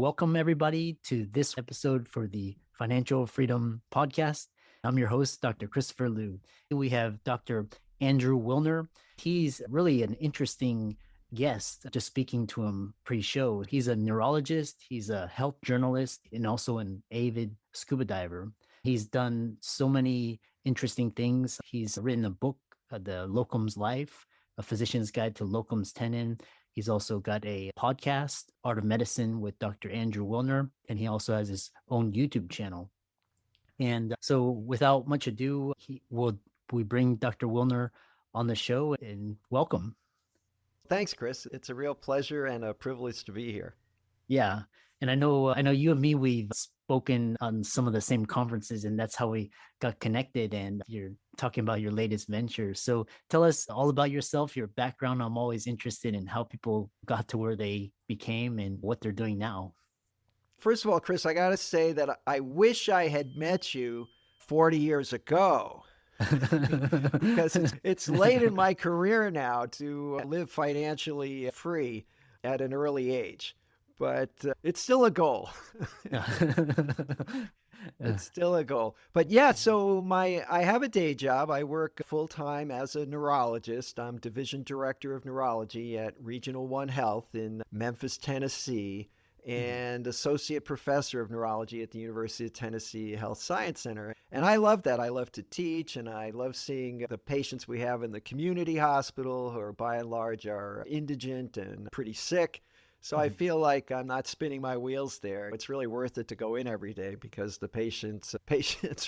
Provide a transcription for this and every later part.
welcome everybody to this episode for the Financial Freedom Podcast. I'm your host, Dr. Christopher Liu. We have Dr. Andrew Wilner. He's really an interesting guest. Just speaking to him pre-show, he's a neurologist, he's a health journalist, and also an avid scuba diver. He's done so many interesting things. He's written a book, The Locums Life, A Physician's Guide to Locum Tenens. He's also got a podcast, Art of Medicine with Dr. Andrew Wilner, and he also has his own YouTube channel. And so without much ado, we bring Dr. Wilner on the show and welcome. Thanks, Chris. It's a real pleasure and a privilege to be here. Yeah. And I know you and me, we've spoken on some of the same conferences, and that's how we got connected. And you're talking about your latest venture. So tell us all about yourself, your background. I'm always interested in how people got to where they became and what they're doing now. First of all, Chris, I got to say that I wish I had met you 40 years ago. Because it's late in my career now to live financially free at an early age. But it's still a goal. It's still a goal. But yeah, so I have a day job. I work full-time as a neurologist. I'm division director of neurology at Regional One Health in Memphis, Tennessee, and associate professor of neurology at the University of Tennessee Health Science Center. And I love that. I love to teach, and I love seeing the patients we have in the community hospital who are by and large are indigent and pretty sick. So I feel like I'm not spinning my wheels there. It's really worth it to go in every day because the patients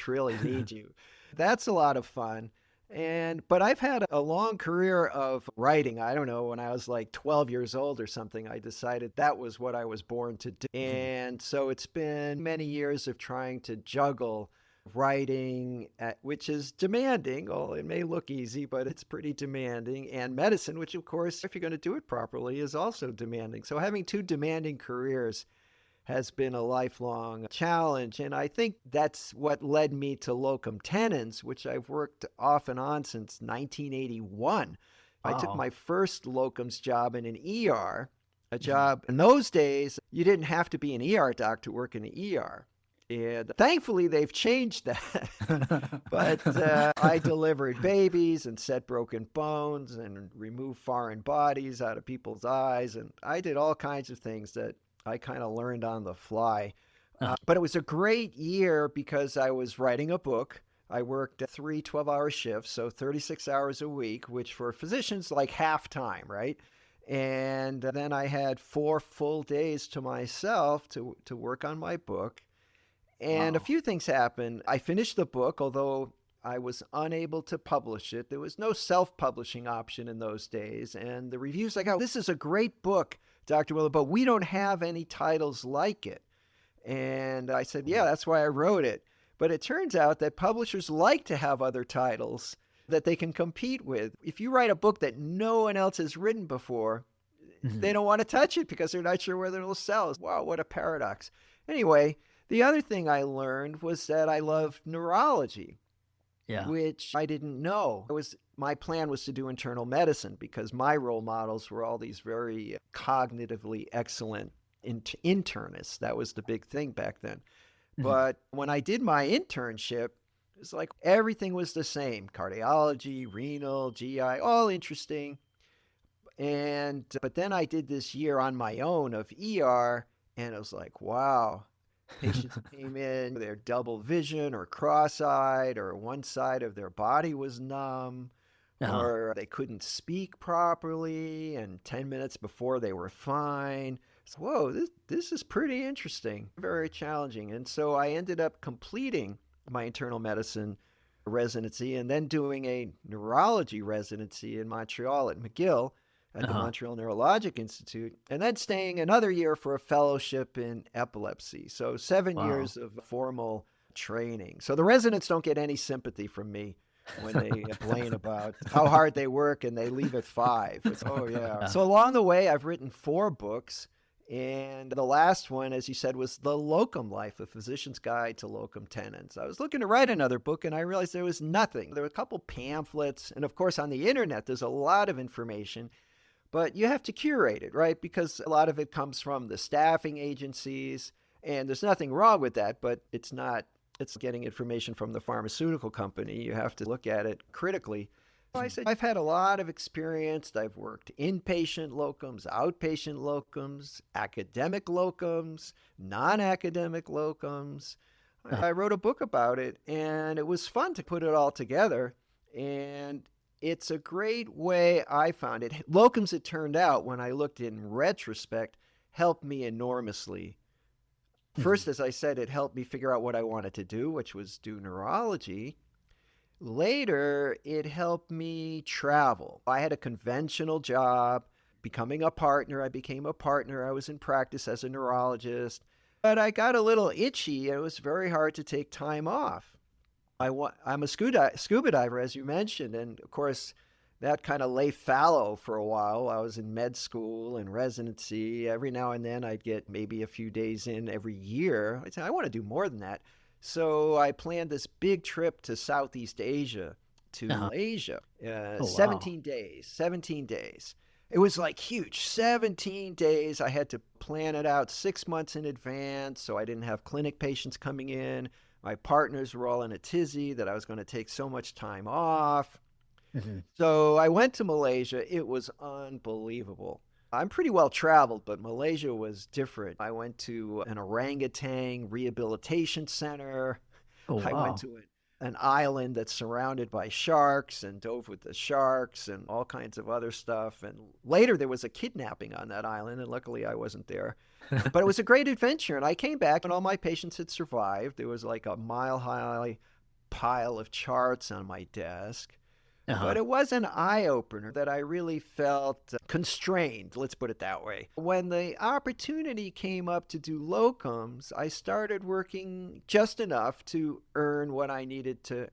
really need you. That's a lot of fun. But I've had a long career of writing. I don't know, when I was like 12 years old or something, I decided that was what I was born to do. And so it's been many years of trying to juggle writing, which is demanding. Oh, it may look easy, but it's pretty demanding. And medicine, which of course, if you're going to do it properly, is also demanding. So having two demanding careers has been a lifelong challenge. And I think that's what led me to Locum Tenens, which I've worked off and on since 1981. Wow. I took my first locums job in an ER, a job in those days, you didn't have to be an ER doc to work in an ER. And thankfully, they've changed that. But I delivered babies and set broken bones and removed foreign bodies out of people's eyes. And I did all kinds of things that I kind of learned on the fly. But it was a great year because I was writing a book. I worked 3 12-hour shifts, so 36 hours a week, which for physicians like half time, right? And then I had 4 full days to myself to work on my book. And a few things happened. I finished the book, although I was unable to publish it. There was no self-publishing option in those days. And the reviews like, oh, this is a great book, Dr. Wilner, but we don't have any titles like it. And I said, yeah, that's why I wrote it. But it turns out that publishers like to have other titles that they can compete with. If you write a book that no one else has written before, they don't want to touch it because they're not sure whether it'll sell. Wow, what a paradox. Anyway, the other thing I learned was that I love neurology, which I didn't know. My plan was to do internal medicine because my role models were all these very cognitively excellent internists. That was the big thing back then. But when I did my internship, it was like everything was the same. Cardiology, renal, GI, all interesting. But then I did this year on my own of ER, and it was like, wow. Patients came in, they're double vision or cross-eyed, or one side of their body was numb, or they couldn't speak properly, and 10 minutes before they were fine. So, whoa, this is pretty interesting, very challenging. And so I ended up completing my internal medicine residency and then doing a neurology residency in Montreal at McGill at the Montreal Neurologic Institute, and then staying another year for a fellowship in epilepsy. So 7 years of formal training. So the residents don't get any sympathy from me when they complain about how hard they work and they leave at 5. It's, oh, yeah. So along the way, I've written 4 books. And the last one, as you said, was The Locum Life, A Physician's Guide to Locum Tenens. I was looking to write another book, and I realized there was nothing. There were a couple pamphlets. And of course, on the internet, there's a lot of information. but you have to curate it, right? Because a lot of it comes from the staffing agencies, and there's nothing wrong with that, but it's not, it's getting information from the pharmaceutical company. You have to look at it critically. So I said, I've had a lot of experience. I've worked inpatient locums, outpatient locums, academic locums, non academic locums. Uh-huh. I wrote a book about it, and it was fun to put it all together. And it's a great way, I found it. Locums, it turned out, when I looked in retrospect, helped me enormously. Mhm. First, as I said, it helped me figure out what I wanted to do, which was do neurology. Later, it helped me travel. I had a conventional job. Becoming a partner, I became a partner. I was in practice as a neurologist, but I got a little itchy. It was very hard to take time off. I'm a scuba diver, as you mentioned, and of course, that kind of lay fallow for a while. I was in med school and residency. Every now and then, I'd get maybe a few days in every year. I said, I want to do more than that. So I planned this big trip to Southeast Asia, to Uh-huh. Malaysia, Oh, wow. 17 days, 17 days. It was like huge, 17 days. I had to plan it out 6 months in advance so I didn't have clinic patients coming in. My partners were all in a tizzy that I was going to take so much time off. Mhm. So I went to Malaysia. It was unbelievable. I'm pretty well traveled, but Malaysia was different. I went to an orangutan rehabilitation center. Oh, I went wow. to an island that's surrounded by sharks and dove with the sharks and all kinds of other stuff. And later there was a kidnapping on that island, and luckily I wasn't there. But it was a great adventure. And I came back, and all my patients had survived. There was like a mile high pile of charts on my desk. But Uh-huh. it was an eye opener that I really felt constrained, let's put it that way. When the opportunity came up to do locums, I started working just enough to earn what I needed to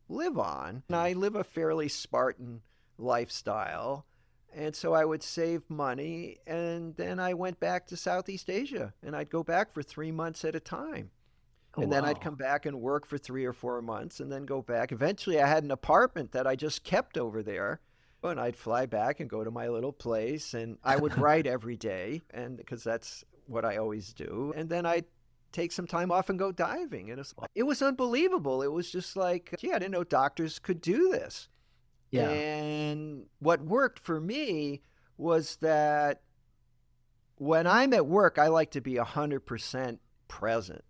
live on. And I live a fairly Spartan lifestyle. And so I would save money, and then I went back to Southeast Asia, and I'd go back for 3 months at a time. Oh, And then I'd wow. come back and work for 3 or 4 months and then go back. Eventually, I had an apartment that I just kept over there. And I'd fly back and go to my little place, and I would write every day, and because that's what I always do. And then I'd take some time off and go diving. And it was unbelievable. It was just like, gee, I didn't know doctors could do this. Yeah. And what worked for me was that when I'm at work, I like to be 100% present.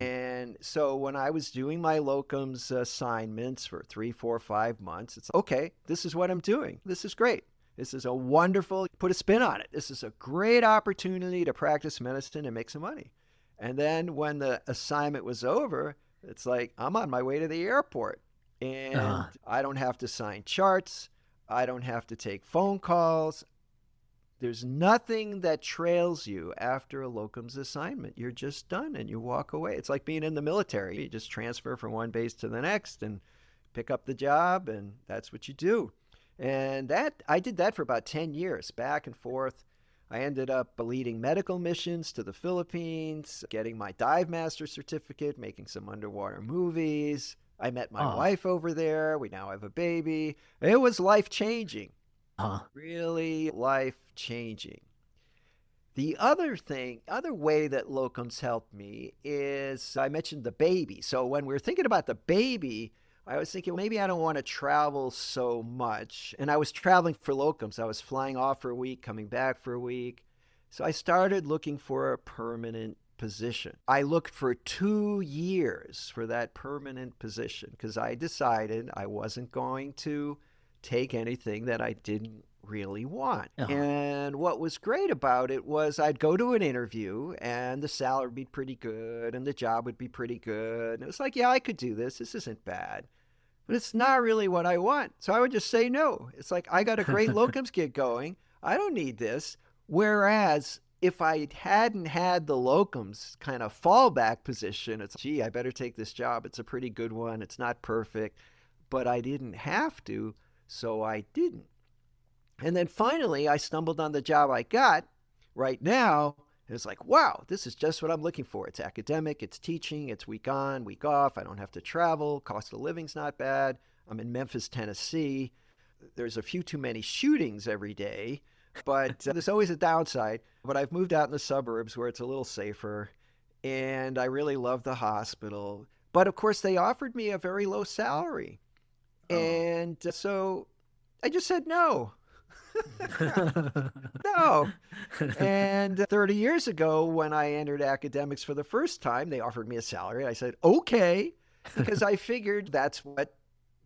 And so when I was doing my locums assignments for 3, 4, 5 months, it's okay, this is what I'm doing. This is great. This is a wonderful, put a spin on it. This is a great opportunity to practice medicine and make some money. And then when the assignment was over, it's like, I'm on my way to the airport, and Uh-huh. I don't have to sign charts. I don't have to take phone calls. There's nothing that trails you after a locums assignment. You're just done and you walk away. It's like being in the military. You just transfer from one base to the next and pick up the job, and that's what you do. And that I did that for about 10 years, back and forth. I ended up leading medical missions to the Philippines, getting my dive master certificate, making some underwater movies. I met my Ah. wife over there. We now have a baby. It was life changing, Uh-huh. really life changing. The other way that locums helped me is I mentioned the baby. So when we were thinking about the baby, I was thinking maybe I don't want to travel so much. And I was traveling for locums. I was flying off for a week, coming back for a week. So I started looking for a permanent position. I looked for 2 years for that permanent position because I decided I wasn't going to take anything that I didn't really want. Uh-huh. And what was great about it was I'd go to an interview, and the salary would be pretty good and the job would be pretty good. And it was like, yeah, I could do this. This isn't bad. But it's not really what I want. So I would just say no. It's like, I got a great locums gig going. I don't need this. Whereas if I hadn't had the locums kind of fallback position, it's, gee, I better take this job. It's a pretty good one. It's not perfect, but I didn't have to. So I didn't. And then finally, I stumbled on the job I got right now. And it's like, wow, this is just what I'm looking for. It's academic, it's teaching, it's week on, week off. I don't have to travel. Cost of living's not bad. I'm in Memphis, Tennessee. There's a few too many shootings every day. But there's always a downside. But I've moved out in the suburbs where it's a little safer, and I really love the hospital. But of course, they offered me a very low salary. Oh. And so I just said no. No. And 30 years ago, when I entered academics for the first time, they offered me a salary. I said, okay, because I figured that's what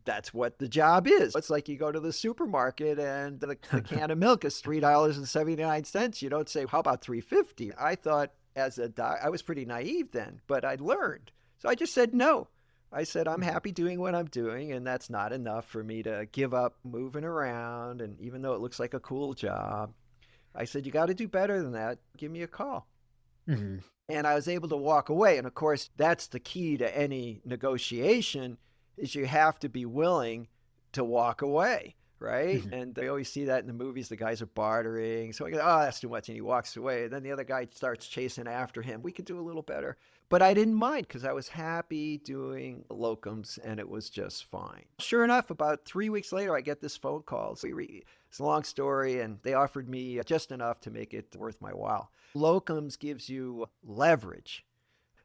the job is. It's like you go to the supermarket and the can of milk is $3.79. You don't say, how about 3.50? I thought as a doc, I was pretty naive then, but I learned. So I just said no. I said, I'm happy doing what I'm doing, and that's not enough for me to give up moving around. And even though it looks like a cool job, I said, you got to do better than that. Give me a call. Mhm. And I was able to walk away. And of course, that's the key to any negotiation is you have to be willing to walk away, right? Mhm. And they always see that in the movies. The guys are bartering. So I go, oh, that's too much. And he walks away. And then the other guy starts chasing after him. We could do a little better. But I didn't mind because I was happy doing locums and it was just fine. Sure enough, about 3 weeks later, I get this phone call. It's a long story, and they offered me just enough to make it worth my while. Locums gives you leverage.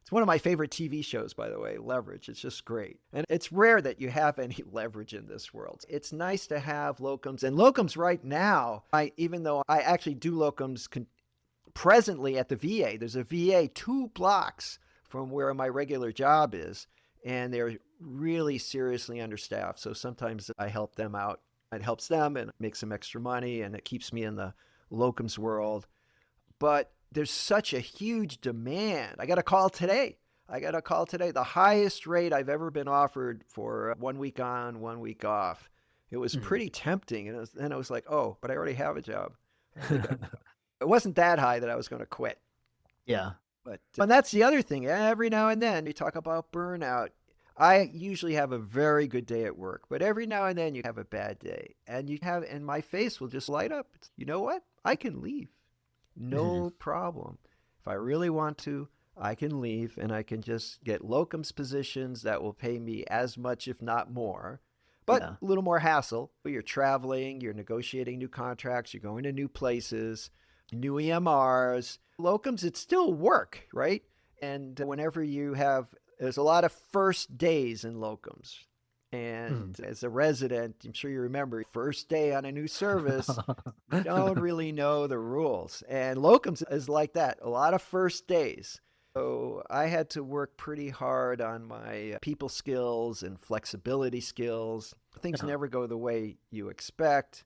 It's one of my favorite TV shows, by the way, Leverage. It's just great. And it's rare that you have any leverage in this world. It's nice to have locums. And locums right now, even though I actually do locums presently at the VA, there's a VA 2 blocks from where my regular job is, and they're really seriously understaffed. So sometimes I help them out. It helps them and makes some extra money, and it keeps me in the locums world. But there's such a huge demand. I got a call today. The highest rate I've ever been offered for 1 week on, 1 week off. It was Mhm. pretty tempting. And then I was like, oh, but I already have a job. I don't think it wasn't that high that I was going to quit. Yeah. But and that's the other thing. Every now and then you talk about burnout. I usually have a very good day at work, but every now and then you have a bad day, and my face will just light up. You know what? I can leave. Mhm. No problem. If I really want to, I can leave and I can just get locums positions that will pay me as much, if not more, but Yeah. a little more hassle. You're traveling, you're negotiating new contracts, you're going to new places, new EMRs. Locums, it's still work, right? And whenever there's a lot of first days in locums. Mhm. And as a resident, I'm sure you remember, first day on a new service, you don't really know the rules. And locums is like that, a lot of first days. So I had to work pretty hard on my people skills and flexibility skills. Things Yeah. never go the way you expect.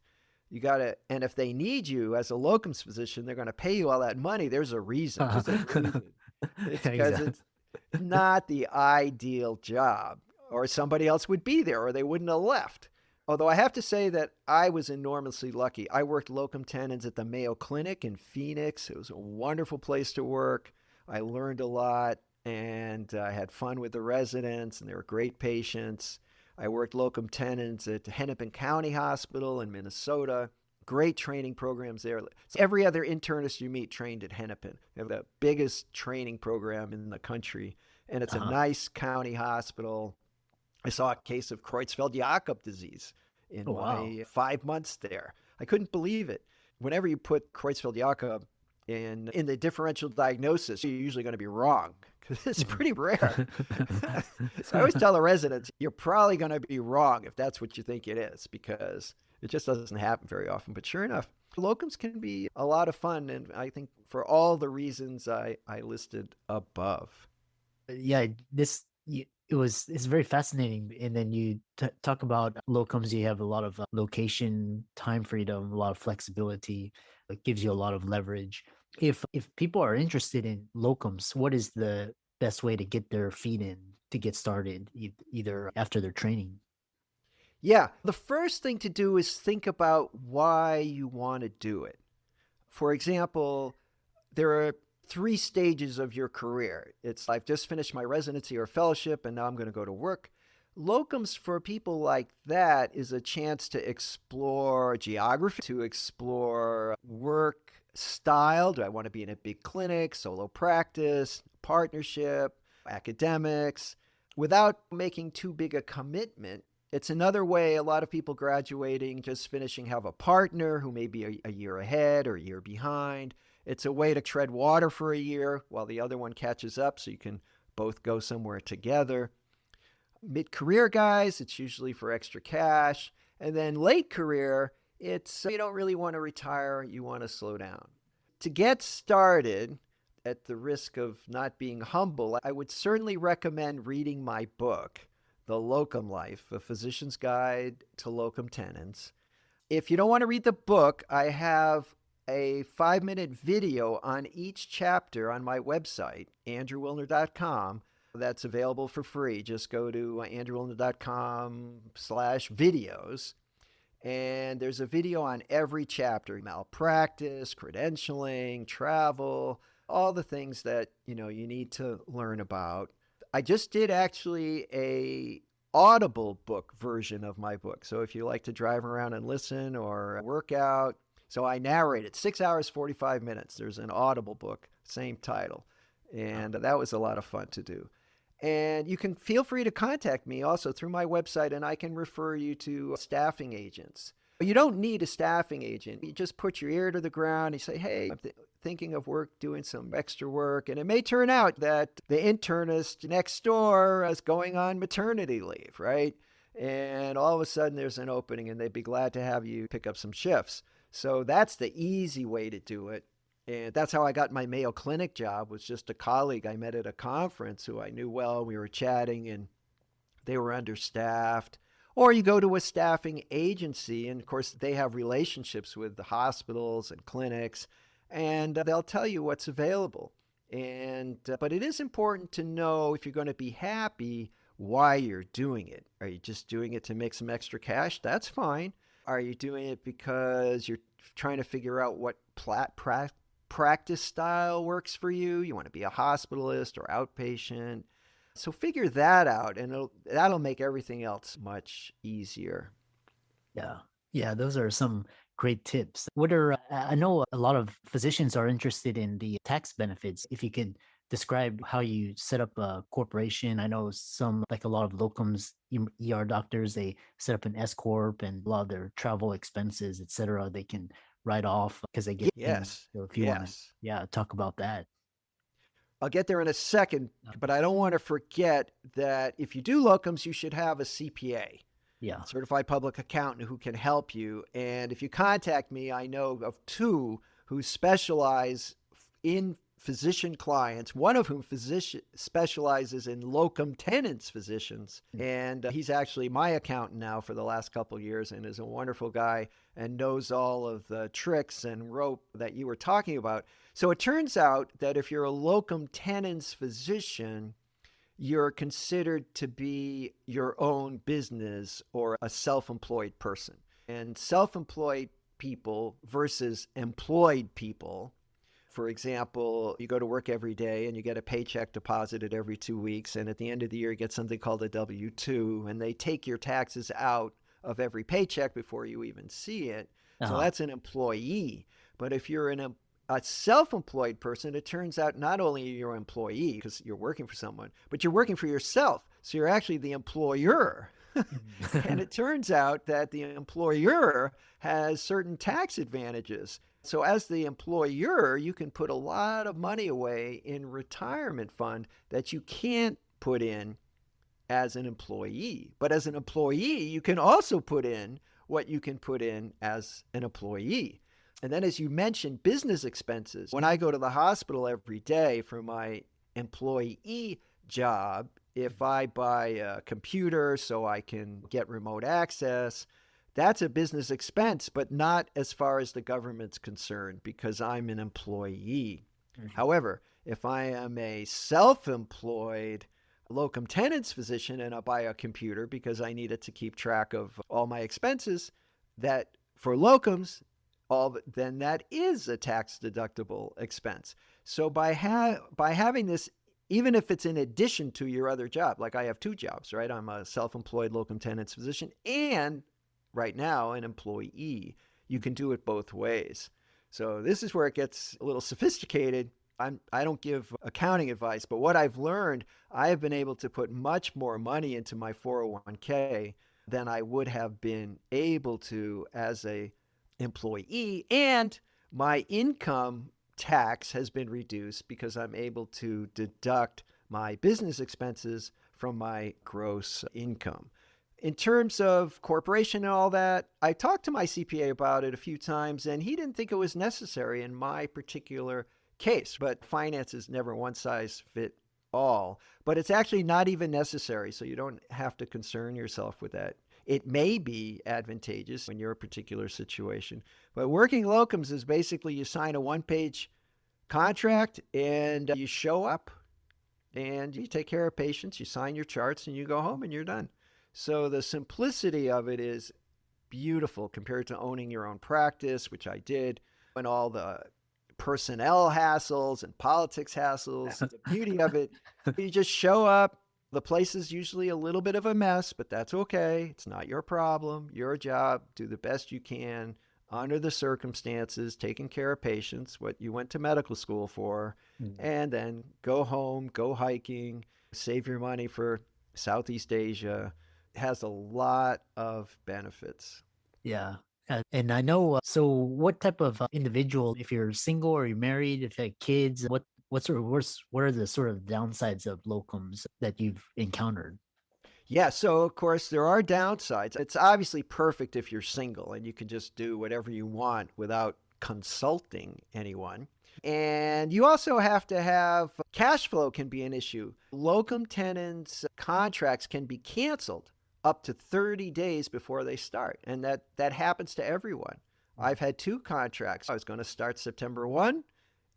You got to, and if they need you as a locums physician, they're going to pay you all that money. There's a reason. There's a reason. It's because Exactly. it's not the ideal job, or somebody else would be there, or they wouldn't have left. Although I have to say that I was enormously lucky. I worked locum tenens at the Mayo Clinic in Phoenix. It was a wonderful place to work. I learned a lot, and I had fun with the residents, and they were great patients. I worked locum tenens at Hennepin County Hospital in Minnesota. Great training programs there. Every other internist you meet trained at Hennepin. They have the biggest training program in the country, and it's a Uh-huh. nice county hospital. I saw a case of Creutzfeldt-Jakob disease in Oh, wow. my 5 months there. I couldn't believe it. Whenever you put Creutzfeldt-Jakob in the differential diagnosis, you're usually going to be wrong because it's Mhm. pretty rare. So I always tell the residents, you're probably going to be wrong if that's what you think it is, because it just doesn't happen very often. But sure enough, locums can be a lot of fun, and I think for all the reasons I listed above. Yeah, it's very fascinating. And then you talk about locums. You have a lot of location, time freedom, a lot of flexibility. It gives you a lot of leverage. If people are interested in locums, what is the best way to get their feet in to get started, either after their training? Yeah, the first thing to do is think about why you want to do it. For example, there are 3 stages of your career. It's I've just finished my residency or fellowship and now I'm going to go to work. Locums for people like that is a chance to explore geography, to explore work style. Do I want to be in a big clinic, solo practice, partnership, academics, without making too big a commitment? It's another way a lot of people graduating, just finishing, have a partner who may be a year ahead or a year behind. It's a way to tread water for a year while the other one catches up so you can both go somewhere together. Mid-career guys, it's usually for extra cash. And then late career, it's you don't really want to retire, you want to slow down. To get started, at the risk of not being humble, I would certainly recommend reading my book, The Locum Life, A Physician's Guide to Locum Tenens. If you don't want to read the book, I have a 5-minute video on each chapter on my website, andrewwilner.com. That's available for free. Just go to andrewwilner.com/videos. And there's a video on every chapter: malpractice, credentialing, travel, all the things that you need to learn about. I just did actually a Audible book version of my book. So if you like to drive around and listen or work out, so I narrate it 6 hours, 45 minutes. There's an Audible book, same title. And that was a lot of fun to do. And you can feel free to contact me also through my website, and I can refer you to staffing agents. You don't need a staffing agent. You just put your ear to the ground and you say, hey, I'm thinking of doing some extra work. And it may turn out that the internist next door is going on maternity leave, right? And all of a sudden there's an opening and they'd be glad to have you pick up some shifts. So that's the easy way to do it. And that's how I got my Mayo Clinic job, was just a colleague I met at a conference who I knew well. We were chatting and they were understaffed. Or you go to a staffing agency, and of course they have relationships with the hospitals and clinics, and they'll tell you what's available. But it is important to know, if you're going to be happy, why you're doing it. Are you just doing it to make some extra cash? That's fine. Are you doing it because you're trying to figure out what practice style works for you? You want to be a hospitalist or outpatient? So figure that out, and that'll make everything else much easier. Yeah. Yeah, those are some great tips. I know a lot of physicians are interested in the tax benefits. If you could describe how you set up a corporation. I know like a lot of locums, ER doctors, they set up an S corp, and a lot of their travel expenses, et cetera, they can write off because they get paid. Yes, So if you want to, yes. talk about that. I'll get there in a second, but I don't want to forget that if you do locums, you should have a CPA, Yeah. certified public accountant, who can help you. And if you contact me, I know of 2 who specialize in physician clients, one of whom specializes in locum tenens physicians. And he's actually my accountant now for the last couple of years, and is a wonderful guy and knows all of the tricks and rope that you were talking about. So it turns out that if you're a locum tenens physician, you're considered to be your own business or a self-employed person. And self-employed people versus employed people, for example, you go to work every day and you get a paycheck deposited every 2 weeks. And at the end of the year, you get something called a W-2, and they take your taxes out of every paycheck before you even see it. So that's an employee. But if you're a self-employed person, it turns out not only are you an employee because you're working for someone, but you're working for yourself. So you're actually the employer. And it turns out that the employer has certain tax advantages. So as the employer, you can put a lot of money away in retirement fund that you can't put in as an employee. But as an employee, you can also put in what you can put in as an employee. And then, as you mentioned, business expenses. When I go to the hospital every day for my employee job, if I buy a computer so I can get remote access, that's a business expense, but not as far as the government's concerned, because I'm an employee. Mm-hmm. However, if I am a self-employed locum tenens physician and I buy a computer because I need it to keep track of all my expenses, that for locums, then that is a tax deductible expense. So by having this, even if it's in addition to your other job, like I have 2 jobs, right? I'm a self-employed locum tenens physician and right now an employee. You can do it both ways. So this is where it gets a little sophisticated. I don't give accounting advice, but what I've learned, I have been able to put much more money into my 401k than I would have been able to as a employee. And my income tax has been reduced because I'm able to deduct my business expenses from my gross income. In terms of corporation and all that, I talked to my CPA about it a few times, and he didn't think it was necessary in my particular case. But finance is never one size fit all. But it's actually not even necessary, so you don't have to concern yourself with that. It may be advantageous in your particular situation, but working locums is basically you sign a one-page contract and you show up and you take care of patients, you sign your charts, and you go home and you're done. So the simplicity of it is beautiful compared to owning your own practice, which I did, and all the personnel hassles and politics hassles. The beauty of it, you just show up. The place is usually a little bit of a mess, but that's okay. It's not your problem, your job. Do the best you can under the circumstances, taking care of patients, what you went to medical school for, Mm. and then go home, go hiking, save your money for Southeast Asia. It has a lot of benefits. Yeah. And I know, so what type of individual, if you're single or you're married, if you have kids, what sort of, what are the sort of downsides of locums that you've encountered? Yeah, so of course there are downsides. It's obviously perfect if you're single and you can just do whatever you want without consulting anyone. And you also have to have cash flow can be an issue. Locum tenens contracts can be canceled up to 30 days before they start, and that happens to everyone. I've had two contracts. I was going to start September 1,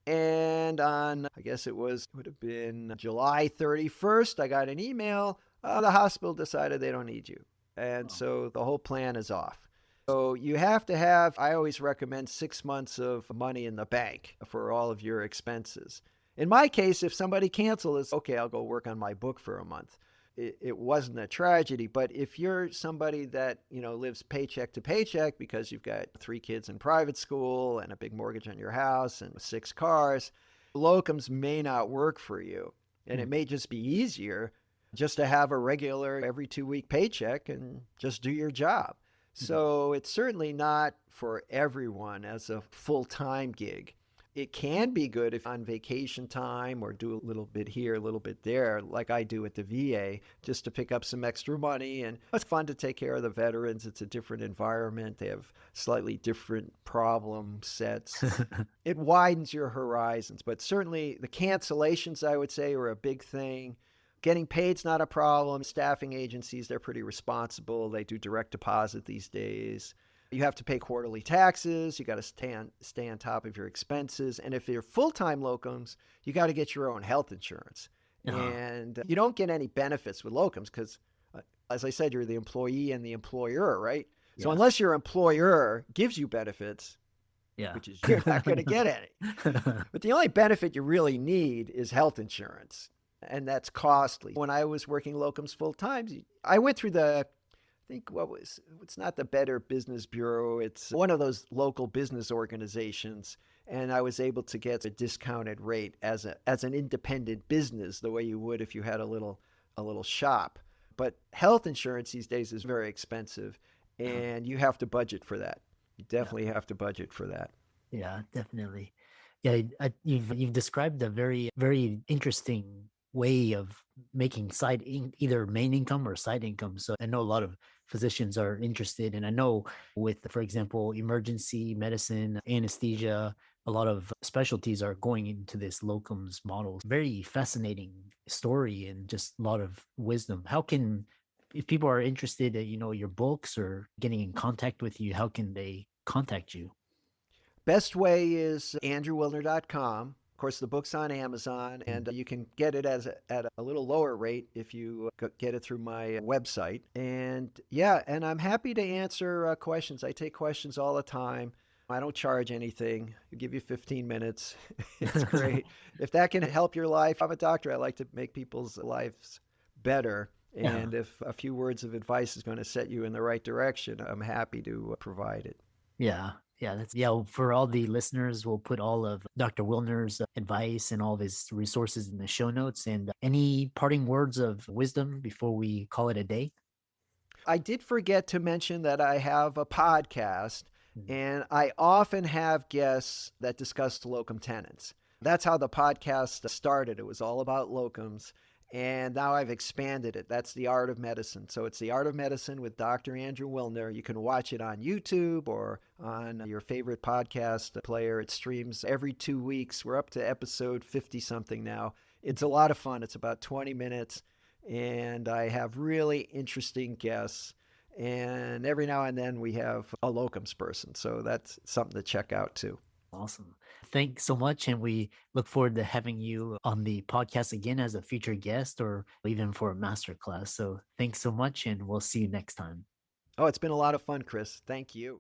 and on, I guess would have been July 31st, I got an email. The hospital decided they don't need you. And Oh. so the whole plan is off. So you have to have, I always recommend 6 months of money in the bank for all of your expenses. In my case, if somebody cancels, okay, I'll go work on my book for a month. It wasn't a tragedy. But if you're somebody that, lives paycheck to paycheck because you've got 3 kids in private school and a big mortgage on your house and 6 cars, locums may not work for you. And it Mm. may just be easier just to have a regular every 2 week paycheck and just do your job. Mhm. So it's certainly not for everyone as a full time gig. It can be good if on vacation time or do a little bit here, a little bit there, like I do at the VA, just to pick up some extra money. And it's fun to take care of the veterans. It's a different environment, they have slightly different problem sets. It widens your horizons, but certainly the cancellations, I would say, are a big thing. Getting paid's not a problem. Staffing agencies, they're pretty responsible. They do direct deposit these days. You have to pay quarterly taxes. You got to stay on top of your expenses. And if you're full-time locums, you got to get your own health insurance. Uh-huh. And you don't get any benefits with locums because, as I said, you're the employee and the employer, right? So Yeah. unless your employer gives you benefits, Yeah. which is you're not going to get any. But the only benefit you really need is health insurance, and that's costly. When I was working locums full time, I went through I think it's not the Better Business Bureau, it's one of those local business organizations, and I was able to get a discounted rate as an independent business, the way you would if you had a little shop. But health insurance these days is very expensive, Uh-huh. and you have to budget for that. You Yeah. definitely have to budget for that. Yeah, definitely. Yeah, you've described a very very interesting way of making either main income or side income. So I know a lot of physicians are interested, and I know with, for example, emergency medicine, anesthesia, a lot of specialties are going into this locums model. Very fascinating story and just a lot of wisdom. How can, if people are interested in, your books or getting in contact with you, how can they contact you? Best way is andrewwilner.com. Of course, the book's on Amazon, Mm. and you can get it at a little lower rate if you get it through my website. And yeah, and I'm happy to answer questions. I take questions all the time. I don't charge anything. I give you 15 minutes. It's great. If that can help your life, I'm a doctor. I like to make people's lives better. Yeah. And if a few words of advice is going to set you in the right direction, I'm happy to provide it. Yeah. Yeah. For all the listeners, we'll put all of Dr. Wilner's advice and all of his resources in the show notes. And any parting words of wisdom before we call it a day? I did forget to mention that I have a podcast, Mm. and I often have guests that discuss locum tenens. That's how the podcast started. It was all about locums, and now I've expanded it. That's the art of medicine. So it's the art of medicine with Dr. Andrew Wilner. You can watch it on YouTube or on your favorite podcast player. It streams every 2 weeks. We're up to episode 50 something now. It's a lot of fun. It's about 20 minutes, and I have really interesting guests. And every now and then we have a locums person. So that's something to check out too. Awesome. Thanks so much. And we look forward to having you on the podcast again as a future guest or even for a master class. So thanks so much, and we'll see you next time. Oh, it's been a lot of fun, Chris. Thank you.